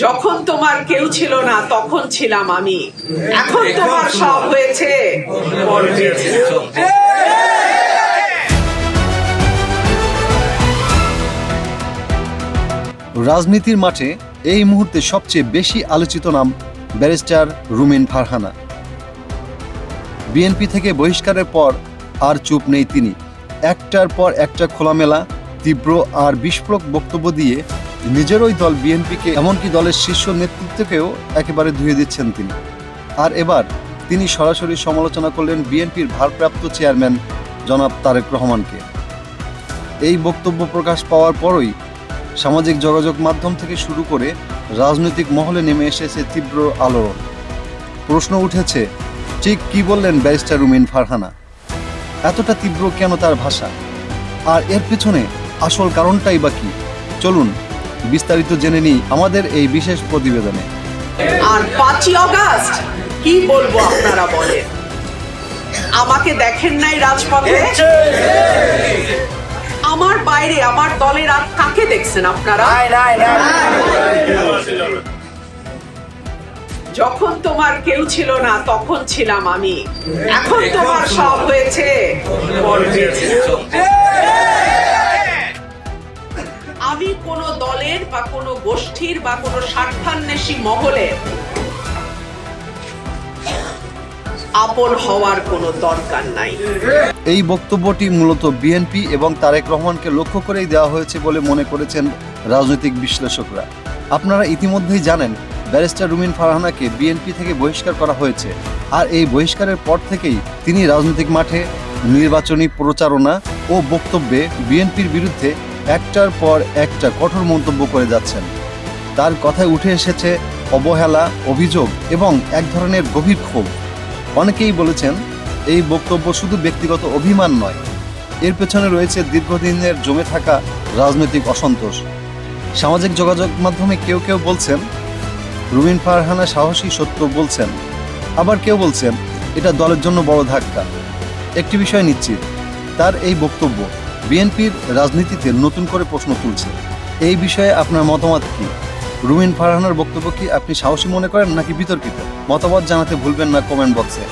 যখন তোমার কেউ ছিল না তখন ছিলাম আমি, এখন তোমার সব হয়েছে বড় হয়েছে। রাজনীতির মাঠে এই মুহূর্তে সবচেয়ে বেশি আলোচিত নাম ব্যারিস্টার রুমিন ফারহানা। বিএনপি থেকে বহিষ্কারের পর আর চুপ নেই তিনি। একটার পর একটা খোলামেলা, তীব্র আর বিস্ফোরক বক্তব্য দিয়ে নিজেরই দল বিএনপিকে, এমনকি দলের শীর্ষ নেতৃত্বকেও একেবারে ধুয়ে দিচ্ছেন তিনি। আর এবার তিনি সরাসরি সমালোচনা করলেন বিএনপির ভারপ্রাপ্ত চেয়ারম্যান জনাব তারেক রহমানকে। এই বক্তব্য প্রকাশ পাওয়ার পরই সামাজিক যোগাযোগ মাধ্যম থেকে শুরু করে রাজনৈতিক মহলে নেমে এসেছে তীব্র আলোড়ন। প্রশ্ন উঠেছে, ঠিক কি বললেন ব্যারিস্টার রুমিন ফারহানা? এতটা তীব্র কেন তার ভাষা? আর এর পেছনে আসল কারণটাই বা কি? চলুন বিস্তারিত জেনে নিই আমাদের এই বিশেষ প্রতিবেদনে। আর 5ই অগাস্ট কি বলবো আপনারা বলেন? আমাকে দেখেন নাই রাজপথে? আমার বাইরে আমার দলের আর কাকে দেখছেন আপনারা? যখন তোমার কেউ ছিল না তখন ছিলাম আমি, এখন তোমার সব হয়েছে বড় হয়েছে। আমি কোনো দলের বা কোনো গোষ্ঠীর বা কোনো স্বার্থান্বেষী মহলের আপন হওয়ার কোনো দরকার নাই। এই বক্তব্যটি মূলত বিএনপি এবং তারেক রহমানকে লক্ষ্য করেই দেওয়া হয়েছে বলে মনে করেছেন রাজনৈতিক বিশ্লেষকরা। আপনারা ইতিমধ্যেই জানেন ব্যারিস্টার রুমিন ফারহানাকে বিএনপি থেকে বহিষ্কার করা হয়েছে। আর এই বহিষ্কারের পর থেকেই তিনি রাজনৈতিক মাঠে নির্বাচনী প্রচারণা ও বক্তব্যে বিএনপির বিরুদ্ধে একটার পর একটা কঠোর মন্তব্য করে যাচ্ছেন। তার কথায় উঠে এসেছে অবহেলা, অভিযোগ এবং এক ধরনের গভীর ক্ষোভ। অনেকেই বলেছেন এই বক্তব্য শুধু ব্যক্তিগত অভিমান নয়, এর পেছনে রয়েছে দীর্ঘদিনের জমে থাকা রাজনৈতিক অসন্তোষ। সামাজিক যোগাযোগ মাধ্যমে কেউ কেউ বলছেন রুমিন ফারহানা সাহসী সত্য বলছেন, আবার কেউ বলছেন এটা দলের জন্য বড় ধাক্কা। একটি বিষয় নিশ্চিত, তার এই বক্তব্য বিএনপির রাজনীতিতে নতুন করে প্রশ্ন তুলছে। এই বিষয়ে আপনার মতামত কি? রুমিন ফারহানার বক্তব্য কি আপনি সাহসী মনে করেন নাকি বিতর্কিত? মতামত জানাতে ভুলবেন না কমেন্ট বক্সে।